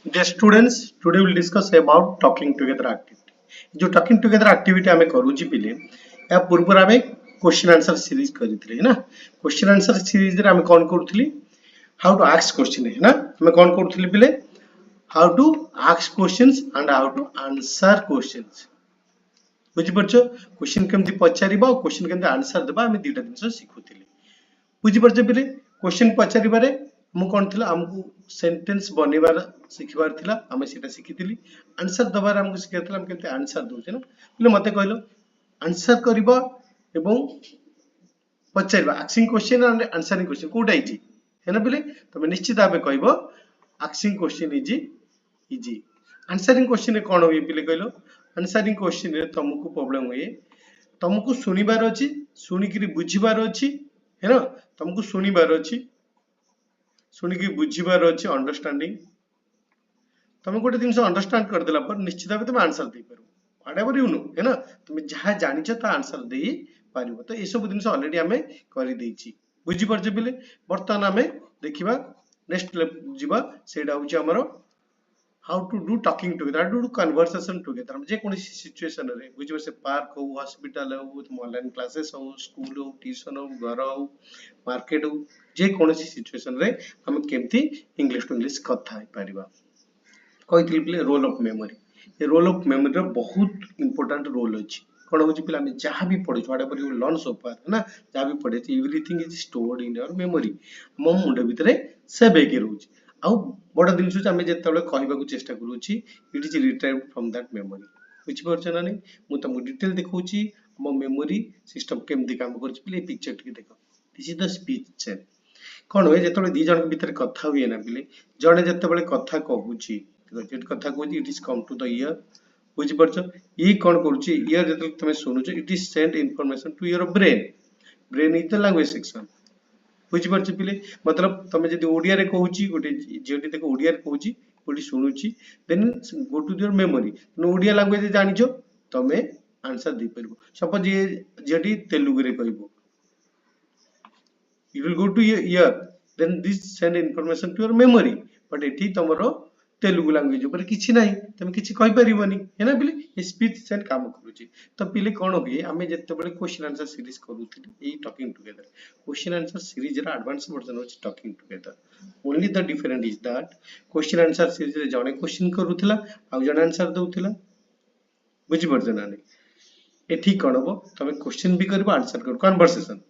Dear students, today we will discuss about talking together activity. जो talking together activity हमें करूची पिले या पूर्व हमें क्वेश्चन आंसर सीरीज करितले है ना क्वेश्चन आंसर सीरीज रे हमें कौन करथली हाउ टू आस्क क्वेश्चन है ना हमें कौन करथली पिले how to ask questions and how to answer questions बुझि परछो क्वेश्चन केमति पचारिबा और क्वेश्चन केमति आंसर देबा हमें दुटा दिन सिखुथिले बुझि परछो पिले क्वेश्चन पचारिबारे मु कोन थिला हमकु सेंटेंस बनेबार सिखिबार थिला हमें सेटा सिखिथिली आंसर दबार हमकु सिखिथिला हम केमते आंसर दोछे ना बोले मते कहलो आंसर करबा एवं पचारिबा asking question and answering question कोटा इजी है ना बोले तमे निश्चित भाबे कहबो asking question easy answering question कोन होई पिले कहलो आंसरिंग क्वेश्चन रे तुमको प्रॉब्लम होई तुमको सुनिबार अछि सुनिकरी बुझिबार अछि है ना तुमको सुनिबार अछि सुनिकी बुझिबार अछि अंडरस्टैंडिंग तुम गोटे जिनस अंडरस्टैंड कर देला पर निश्चित भाबे तुम answer they Paro whatever you know है ना तुम जहा जानिछ ता आंसर दे पारिबो तो ए सब जिनस ऑलरेडी हमें करि देछि बुझि परछ बिले वर्तमान हमें देखिबा नेक्स्ट जिबा सेडा होछि हमरो how to do talking together do conversation together हम जे कोन सिचुएशन रे बुझि परछ पार्क हो हॉस्पिटल हो ऑनलाइन क्लासेस हो स्कूल हो ट्यूशन हो घर हो मार्केट हो जे कोन सिचुएशन रे हम केमती इंग्लिश टू इंग्लिश कथा है पारिबा कहितली पिले रोल ऑफ मेमोरी ये रोल ऑफ मेमोरी रो बहुत इंपोर्टेंट रोल अछि कोन होछि पिला हम जहां भी पढि छाडा पर यू लर्न सो फार है ना जहां भी पढे everything is stored in your memory मो मुंड भितरे सेव हेके रहउछि आउ बड़ दिन से हम जेतेबेले कहबा को चेष्टा करूछि it is retrieved from that memory बुझि परछ ना नै मु तुमको डिटेल देखौछि मो मेमोरी सिस्टम केमति काम करछि पिले पिक्चर टिके देखो this is the speech chain कोन होय जेतेबेले दी जन भीतर कथा हुए ना पिले जने जेतेबेले कथा कहूछि जेत कथा कहूछि it is come to the ear बुझि परछ ई कोन करूछि ईयर जेतेबेले तुमे सुनुछ it is send information to your brain brain is the language section बुझि परछ पिले मतलब तमे जदी ओडिया रे कहूछि गोटे जेटी देखो ओडिया रे कहूछि गोटी सुनुछि then go to your memory no Odia language जानिछो तमे आंसर दे परबो सपोज ये जेटी तेलुगु रे कहबो you will go to your ear then this send information to your memory but एठी तमरो तेलुगु लैंग्वेज ऊपर किछि नाही तमे किछि कहि परिबोनी है ना बिले ए स्पीच सेंड काम करूची तो पिले कोन होबे हमें जत्ते बळे क्वेश्चन आंसर सीरीज करूथि ए talking together question answer series रा एडवांस वर्जन होची talking together only the different is that question answer series रे जने क्वेश्चन करूथिला आ जने आंसर दउथिला बुझि परछ ना नै एठी कोन होबो तमे क्वेश्चन भी करबो आंसर करबो कन्वर्सेशन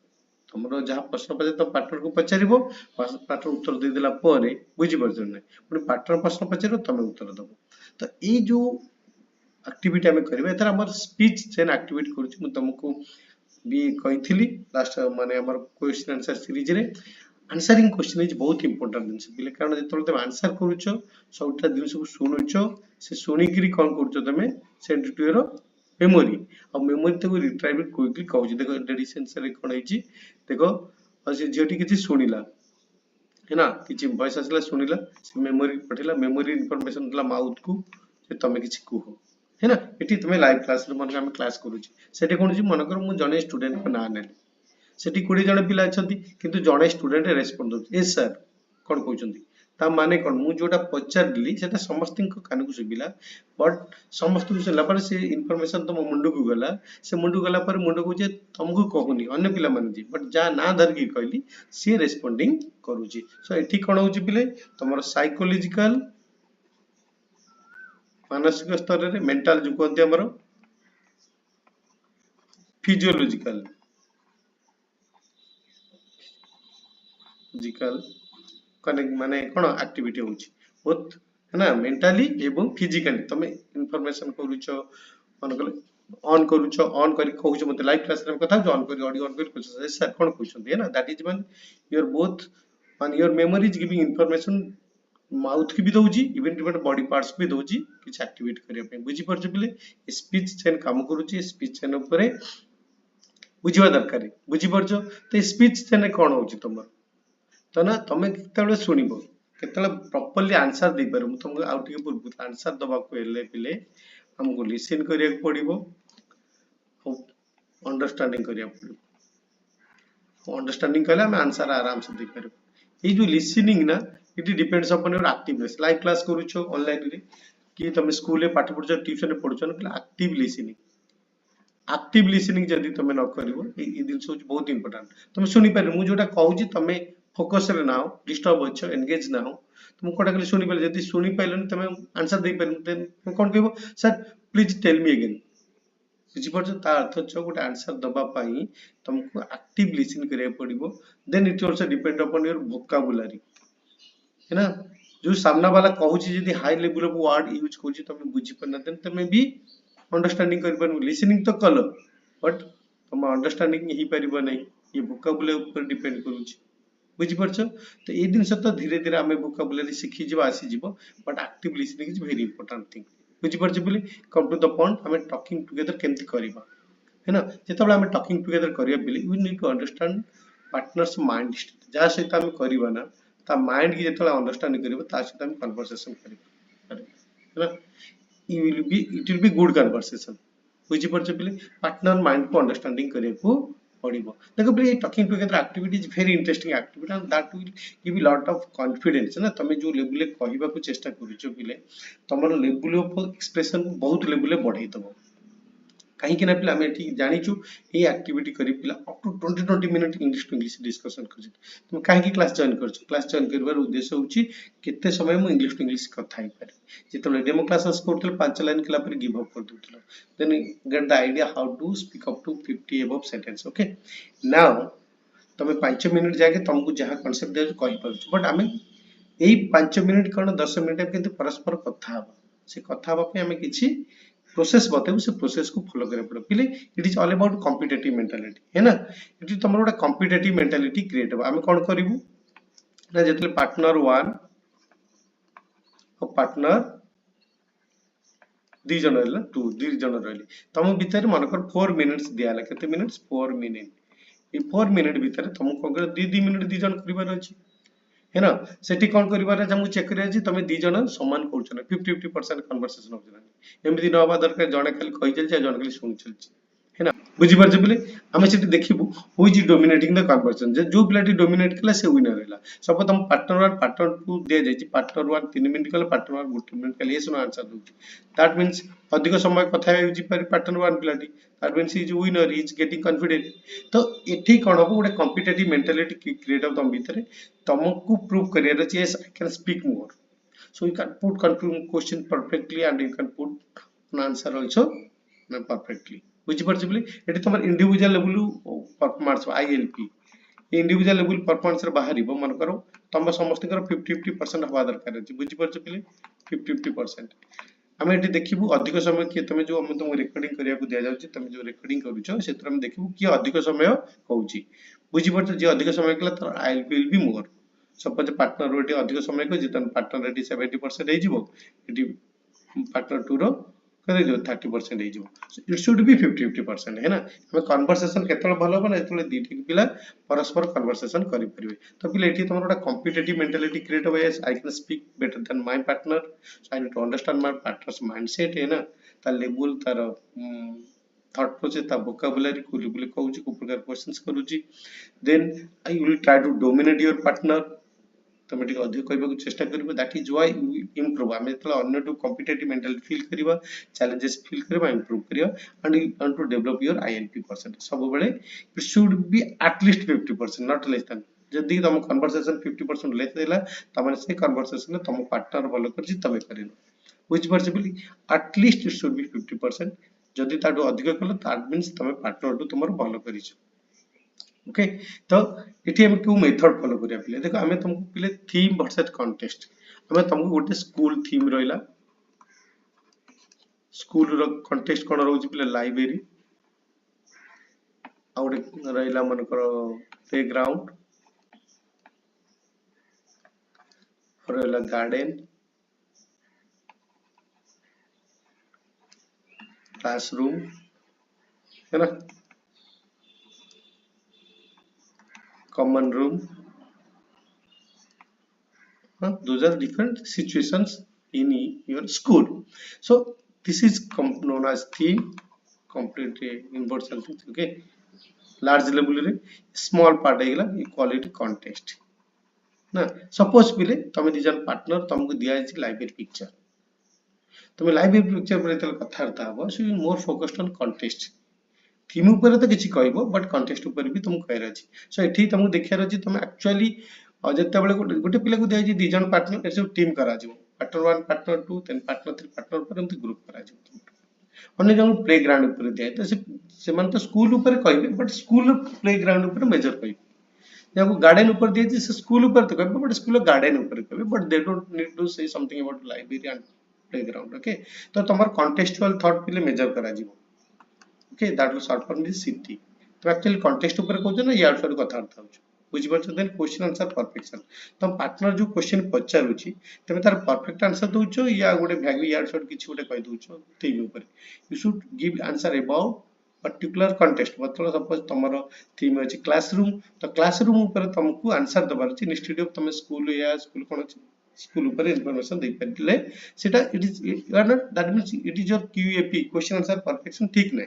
तुमरो जहा प्रश्न पचे तो पार्टनर को पचारिबो पार्टनर उत्तर दे देला परे बुझि परछन नै पुनी पार्टनर प्रश्न पचारिबो तमे उत्तर दबो तो ए जो एक्टिविटी हमें करबे एतर हमर स्पीच चेन एक्टिविटी करूची मु तुमको भी कहिथिली लास्ट माने हमर क्वेश्चन आंसर सीरीज रे आंसरिंग क्वेश्चन इज बहुत इंपोर्टेंट दिन बिले कारण जेतले तुम आंसर करूचो सबटा दिन सब सुनुचो से सुनिकरी कोन करूचो तमे सेंड टू योर मेमोरी और मेमोरी तको रिट्राइव क्विकली कहूची देखो एडिशंस रे कोन होईची देखो से जेटी किछि सुनिला है ना किछि वॉइस आसला सुनिला से मेमोरी पठिला मेमोरी इंफॉर्मेशन दला माउथ को से तमे किछि कुहो है ना एटी तमे लाइव क्लास रे मन हम क्लास करूची सेठी कोन छी मन कर मु जने स्टूडेंट को ना ने सेठी 20 जण पिला अछंती किंतु जणे स्टूडेंट रेस्पोंड दउछ यस सर कोन कहउचंती ता माने कोन मु जोटा पचारली सेटा समस्तिंक कान को सुबिला बट समस्त को सुनला पर से इंफॉर्मेशन तम मुंड को गला से मुंड गला पर मुंड को जे तुमको कहूनी अन्य पिला माने जी बट जा ना धर की कहली से रेस्पोंडिंग करूची सो एठी कोन होची पिले तमर साइकोलॉजिकल मानसिक स्तर रे मेंटल जो कहते हमर फिजियोलॉजिकल कनेक्ट माने कोन एक्टिविटी होची बहुत है ना मेंटली एवं फिजिकली तमे इंफॉर्मेशन करूचो मन कले ऑन करी कहूचो मते लाइव क्लास रे कथा ऑन करी ऑडियो ऑन करी कहूचो सर कोन कहउछन है ना that is one your both one your memory is giving information mouth की भी दउजी इवन डिफरेंट बॉडी पार्ट्स भी दउजी किछ एक्टिविटी करिया पे बुझी परछ बिले स्पीच चेन काम करूची स्पीच चेन ऊपर बुझिबा दरकार बुझी परछ तो स्पीच चेन कोन होची तमर तो ना तमे केतले सुनिबो केतले प्रॉपर्ली आंसर दे परम तुमको आउट के पूर्व आंसर दबा को हेले पिले हमको लिसन करिया पड़िबो अंडरस्टैंडिंग करिया पड़िबो अंडरस्टैंडिंग कले हम आंसर आराम से दे परबो ए जो लिसनिंग ना it depends upon your activeness live class करूछो ऑनलाइन रे कि तुम स्कूल रे पाठ पढुछो ट्यूशन रे पढुछो ना एक्टिव लिसनिंग जदि तुम न करिवो ए दिन सोच बहुत इंपोर्टेंट तुम सुनि पारे मु जोटा कहूची तुम फोकस रे नाओ डिस्टर्ब होछ एंगेज ना हो तुम कोटा खाली सुनि पारे जदि सुनि पाइलनि तुम आंसर दे पारे देन तुम कोन कहबो sir please tell me again बुझिपारछ ता अर्थ छ गोटे आंसर दबा पाई तुमको एक्टिव लिसन करिया पड़िबो then it also depend upon your vocabulary है ना जो सामना वाला कहूची यदि high level of word use करछि तुम बुझि पना देन तुम भी अंडरस्टैंडिंग कर पारु लिसनिंग तो कल बट तुम अंडरस्टैंडिंग ही परिबो नै ये वोकाबुलरी ऊपर डिपेंड करूछि बुझि परछ तो ए दिन तो धीरे धीरे आमे वोकाबुलरी सिखि जिवो आसी जिवो but active listening is very important thing बुझि परछ बोली कम टू द पॉइंट आमे टॉकिंग टुगेदर केमति करबा है ना जेतबे आमे टॉकिंग टुगेदर करिया बिली we need to understand partners mind state जा सहित आमे करबा ना ता माइंड की जेतबे अंडरस्टैंड करबा ता सहित आमे कन्वर्सेशन करबा है ना it will be good conversation बुझी परछ बिली पार्टनर माइंड को अंडरस्टैंडिंग करे को पड़िबो देखो बिली talking together activity is very interesting activity and that will give you lot of confidence ना तमे जो लेवल कहबा को चेष्टा करूछो बिले तमरो लेवल ऑफ एक्सप्रेशन को बहुत लेवल बढ़ाई दबो कहीं कि ना पिला हमें ठीक जानिछु ये एक्टिविटी करी पिला up to 20 minute English to English discussion कर तुम कहीं की क्लास जॉइन करछु क्लास जॉइन करबार उद्देश्य होची केते समय मु इंग्लिश टू इंग्लिश कथा ही पारे जेतले डेमो क्लासेस करथले 5 लाइन केला पर गिव अप कर दुथलो then get the idea how to speak up to 50 above sentence okay now तमे 5 मिनट जाके तुमको जहां कांसेप्ट दे कहि परछु बट हमें एई 5 मिनट कण 10 मिनट किंतु परस्पर कथा हबा से कथा हबा पे हमें किछि प्रोसेस बताबो से प्रोसेस को फॉलो करे पड़ो पिले it is all about competitive mentality है ना इट तुमर गोटा कॉम्पिटिटिव मेंटालिटी क्रिएट हो आमे कोन करिवु ना जेतले पार्टनर 1 और पार्टनर 2 जन रहला 2 जन रहले तम भीतर मन कर 4 मिनिट्स दियाला केते मिनिट्स 4 मिनिट ए 4 मिनिट भीतर तुम कोन कर 2 मिनिट 2 जन करिवार अछि है ना सेठी कोन करिवार हमु चेक करिया जी तमे 2 जन समान करछ ना 50% कन्वर्सेशन हो जना एमि दिन हवा दरकार जणे खाली कहि चल जणे खाली सुन चल है ना बुझी परछ बोले हमें सेठी देखिबु who is dominating the conversation जो पिलाटी डोमिनेट कला से विनर रहला सब तुम पार्टनर 1 पार्टनर 2 दे जाई पार्टनर 1 3 मिनिट कला पार्टनर 1 2 मिनिट कला ये सुनो आंसर दउ दैट मींस अधिक समय कथा होजी पर पार्टनर 1 पिलाटी that means is winner is getting confident तो एठी कोन हो गोटे कॉम्पिटिटिव मेंटालिटी क्रिएट हो तुम भीतर तुमको प्रूव करियर अछि yes I can speak more so you can put confirm question perfectly and you can put an answer also perfectly बुझी परछ बोली एठी तमर individual level performance ILP individual level performance रे बाहरिबो मन करो तम समस्त कर 50% हवा दरकार अछि बुझी परछ बोली 50% हमें एठी देखिबु अधिक समय कि तमे जो हम तुम रिकॉर्डिंग करिया को दिया जाउची तमे जो रिकॉर्डिंग करूछो सेतर हम देखिबु कि अधिक समय होउची बुझी परछ जे अधिक समय कला तर ILP will be more suppose partner ready अधिक समय को जितन पार्टनर रेडी 70% हे जिवो एटी पार्टनर 2 रो करे जो 30% हे जिवो इट शुड बी 50% है ना हमें कन्वर्सेशन केतल भलो बना एतले दीठी पिला परस्पर कन्वर्सेशन करि परिबे तो पिला एठी तमर गोटा कॉम्पिटिटिव मेंटालिटी क्रिएट होय I can speak better than my partner so I need to understand my partner's mindset है ना ता लेवल तार थॉट प्रोसेस ता वोकैबुलरी को लेवल कहूची को प्रकार क्वेश्चंस करूची then I will try to dominate your partner तमे ठीक अधिक कहबा को चेष्टा करबो that is why you improve हमें तला अन्य टू कॉम्पिटिटिव मेंटल फील करबा चैलेंजेस फील करबा इंप्रूव करिया and you want to develop your ILP percent सब बेले it should be at least 50% not less than जदी तुम कन्वर्सेशन 50% लेस देला तमने से कन्वर्सेशन तुम पार्टनर भलो करछि तबे करिनो व्हिच परछ बोली at least it should B 50% जदी ताडो अधिक कलो दैट मींस तमे पार्टनर टू तुमर भलो करिछ ओके तो इठी हम क्यों मेथड फॉलो करिया पिले देखो हमें तुमको पिले थीम वर्सेस कॉन्टेस्ट हमें तुमको गोटे स्कूल थीम रहला स्कूल रो कॉन्टेस्ट कोन रहउची पिले लाइब्रेरी आ गोटे रहला मन करो प्लेग्राउंड रहला गार्डन क्लासरूम है ना common room those are different situations in your school so this is known as theme complete involves something okay large level रे small part आइगला equality contest ना सपोज पिले तुम दी जन पार्टनर तुमको दिया जाय लाइब्रेरी पिक्चर तुम लाइब्रेरी पिक्चर पर जेतल कथार्ता हबो so more focused on contest theme ऊपर तो किसी कहबो बट कंटेस्ट ऊपर भी तुमको कहर अछि सो एठी तुमको देखियार अछि तुम एक्चुअली जते बेले गोटे पिला को दिया जाय दी जन पार्टनर एसो टीम करा जिवो partner 1 partner 2 then partner 3 partner पर एमती ग्रुप करा जिवो अन्य जन प्ले ग्राउंड ऊपर दिया तो से मन तो स्कूल ऊपर कहबे बट स्कूल प्ले ग्राउंड ऊपर मेजर कहबे जब गार्डन ऊपर दिए से स्कूल ऊपर तो कहबे बट स्कूल गार्डन ऊपर कहबे but they don't need to say something about library and playground okay तो तमर कॉन्टेक्चुअल थॉट पिले मेजर करा जिवो okay that will short form this city तो एक्चुअली कॉन्टेक्स्ट ऊपर कहछ ना यार सर कथा अर्थ होछ बुझि परछ देन क्वेश्चन आंसर परफेक्शन तम पार्टनर जो क्वेश्चन पचारुछि तमे तार परफेक्ट आंसर दोछो या गोटे वैल्यू यार सर किछि गोटे कहि दोछो ठीक ऊपर you should give answer about particular contest मतलब सपोज तुमरो थीम अछि क्लासरूम तो क्लासरूम ऊपर तुमको आंसर दबार अछि इंस्टेड ऑफ तुम स्कूल या स्कूल कोन अछि स्कूल ऊपर इंफॉर्मेशन दे परले सेटा it is you are not that means it is your QAP question answer perfection ठीक नै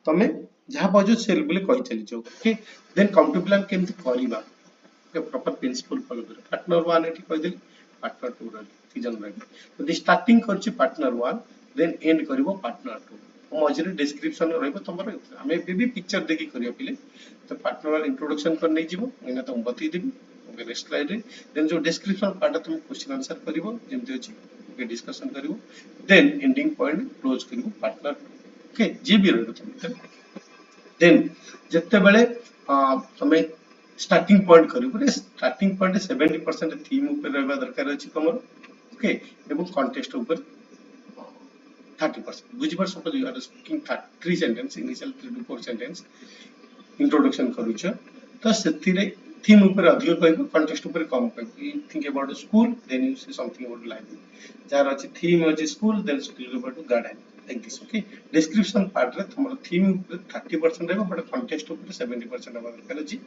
तमे जहां पाजो सेल बोले कहि चली जाओ okay then come to plan केमति करिबा ओके प्रॉपर प्रिंसिपल फॉलो कर पार्टनर 1 एठी कहि देली पार्टनर 2 रे सीजन रे तो दी स्टार्टिंग करछि पार्टनर 1 देन एंड करिवो पार्टनर 2 मझरे डिस्क्रिप्शन रहइबो तमरो हमें भी पिक्चर देखि करियो पिले तो पार्टनर 1 इंट्रोडक्शन कर नै जिवो एना तुम बतई देबी ओके नेक्स्ट स्लाइड रे देन जो डिस्क्रिप्शन पार्ट तुम क्वेश्चन आंसर करिवो जेमति अछि ओके डिस्कशन करिवो देन एंडिंग पॉइंट क्लोज करिवो पार्टनर ओके जे भी रहइबो तुम देन जत्ते बेले तमे स्टार्टिंग पॉइंट करिवो स्टार्टिंग पॉइंट 70% थीम ऊपर रहबा दरकार अछि तमरो ओके एवं कॉन्टेक्स्ट ऊपर 30% बुझी पर suppose you are speaking 3 sentence initial 3 to 4 sentence introduction करूछ तो सेतिरे थीम ऊपर अधिक कहबो कॉन्टेक्स्ट ऊपर कम कहबो you think about school then you say something about library जार अछि थीम अछि school then school about garden like this okay description part रे तुमरो थीम ऊपर 30% रहबो बट कॉन्टेक्स्ट ऊपर 70% रहबा दरकार अछि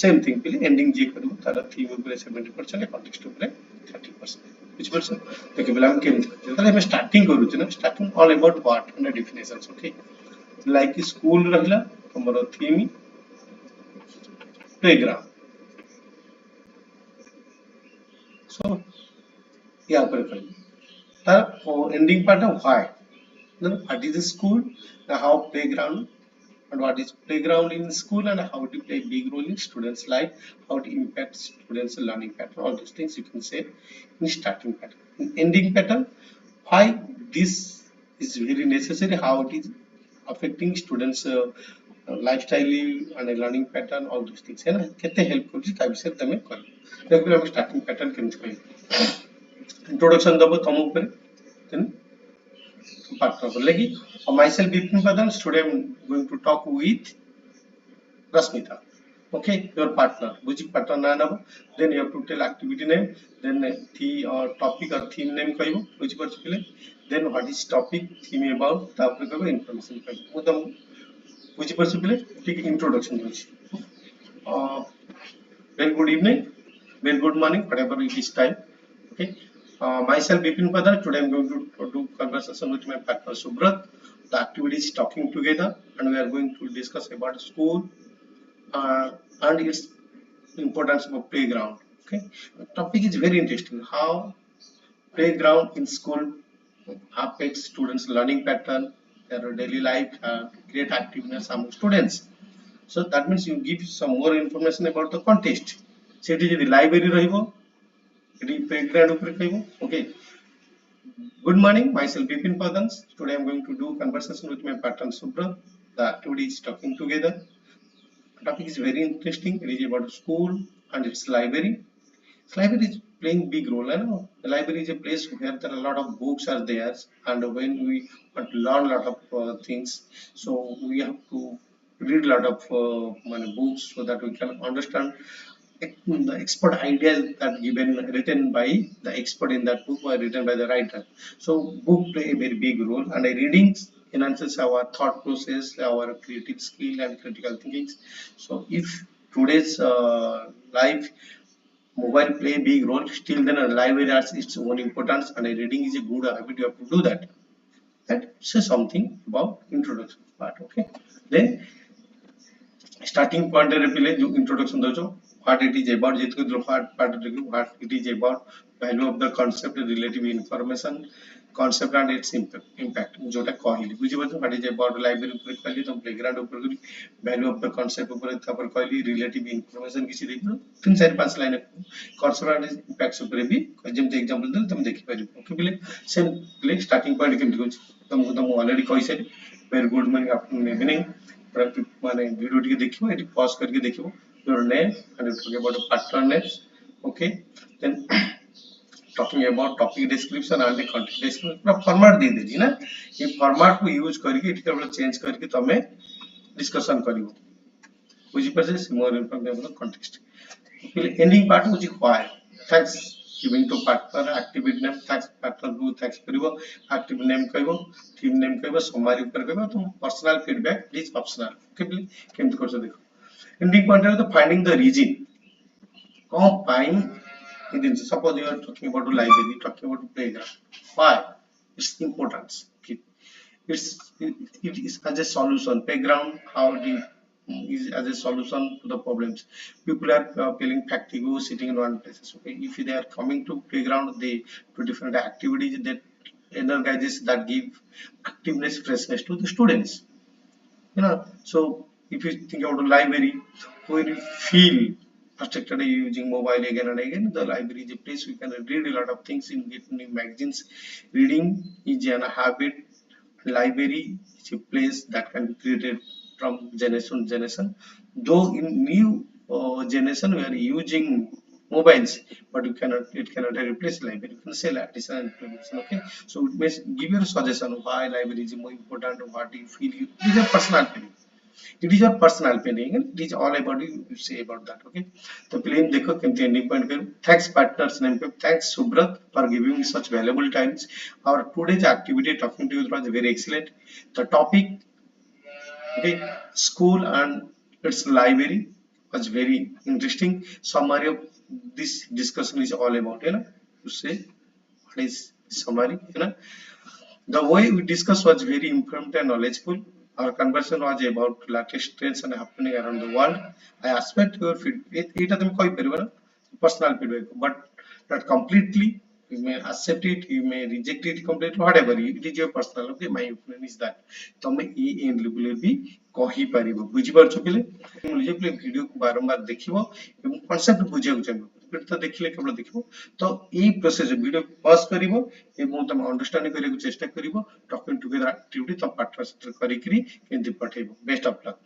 सेम थिंग पिले एंडिंग जे करबो तार थीम ऊपर 70% कॉन्टेक्स्ट ऊपर 30% which person okay well I'm kidding जतले हम स्टार्टिंग करू छ ना starting all about what and definitions okay like school रहला हमरो थीम प्लेग्राउंड सो या पर कर तार एंडिंग पार्ट है why then what is the school how playground and what is playground in school and how to play big role in students life how it impacts students learning pattern all these things you can say in starting pattern in ending pattern why this is very necessary how it is affecting students lifestyle and learning pattern all those things है ना कितने help करछि ता विषय तमे कर देखो हम स्टार्टिंग पैटर्न केमति कहि इंट्रोडक्शन दबो तुम ऊपर then partner legi myself Bipin Pradhan today I'm going to talk with Rasmita okay your partner buji partner na nabo then you have to tell activity name then the topic or theme name kaibo buji parchile then what is topic theme about tapre kaibo information kaibo mo tam buji parchile ठीक introduction hochi very good evening very good morning whatever it is time okay myself Bipin Padar. Today I am going to do conversation with my partner Subrat. The activity is talking together, and we are going to discuss about school and its importance of playground. Okay, the topic is very interesting. How playground in school affects students' learning pattern, their daily life, create activeness among students. So that means you give some more information about the context. So it is the library rahibo. Playground okay. Good morning, myself Bipin Padans. Today I am going to do conversation with my partner Subra. The activity is talking together. The topic is very interesting. It is about school and its library. Its library is playing big role. I know the library is a place where there are a lot of books are there, and when we want to learn a lot of things, so we have to read a lot of books so that we can understand the expert ideas that given written by the expert in that book or written by the writer. So book play a very big role, and reading enhances our thought process, our creative skill and critical thinking. So if today's life mobile play a big role, still then a library has its own importance, and reading is a good habit. You have to do that. That says something about introduction part. Okay, then starting point रे पिले जो introduction दो what it is about, what it is about, value of the concept, relative information, concept and its impact जोटा कहली बुझी पाछ what is about library ऊपर कहली तो प्लेग्राउंड ऊपर कहली value of the concept ऊपर तापर कहली relative information किसी देखो 3 4 5 line concept and its impacts ऊपर भी जेमते एग्जांपल दे तुम देखि पारिबो ओके बिले सेम बिले स्टार्टिंग पॉइंट केमति होछ तुमको ऑलरेडी कहि सारी very good morning afternoon evening माने वीडियो टिके देखिबो एटी पॉज करके देखिबो your name and you talk about the partner names, okay, then talking about topic description and the content description पूरा format दे देजी ना ये format को यूज करके इट केवल change करके तमे डिस्कशन करिवो बुझी परसे मोर इन्फॉर्मेशन कॉन्टेक्स्ट फिर एंडिंग पार्ट होची why thanks giving to partner activity name thanks partner को थैंक्स करिवो एक्टिविटी नेम कहबो टीम नेम कहबो समरी ऊपर कहबो तुम personal feedback is optional okay please केमति करछो देखो ending point is the finding the reason कौन पाइन in suppose you are talking about a library, talking about a playground, why it's importance, okay. It is as a solution playground how it is as a solution to the problems people are feeling fatigue sitting in one places, okay. If they are coming to playground they do different activities that energizes that give activeness freshness to the students, you know. So if you think about a library when you feel frustrated using mobile again and again, the library is a place we can read a lot of things in get new magazines. Reading is a habit. Library is a place that can be created from generation to generation, though in new generation we are using mobiles, but it cannot replace library. You can say additional information, okay. So it may give you a suggestion why library is more important, what you feel, it is a personal feeling, it is your personal opinion and it is all about you say about that, okay. तो film देखो केमती ending point करो thanks partners name पे thanks Subrata for giving me such valuable times our today's activity talking to you was very excellent. The topic, okay, school and its library was very interesting. Summary of this discussion is all about, you know, to say what is summary, you know. The way we discussed was very informative and knowledgeable. Our conversation was about latest trends and happening around the world. I expect your feedback. It is personal feedback, but not completely. You may accept it, you may reject it completely, whatever. It is your personal. Okay, my opinion is that. तो मैं ये end level भी कही परिबो. बुझी पारछो पिले? मुझे पिले video को बारंबार देखिबो एवं कांसेप्ट बुझिया को चाहिए. फिर तो देखिले केवल देखिबो. तो ये प्रोसेस वीडियो पॉज करिवो एवं तम अंडरस्टैंडिंग करियो चेष्टा करिवो. टॉकिंग टुगेदर एक्टिविटी तम पार्टनर करिकरी केंति पठेबो. Best of luck.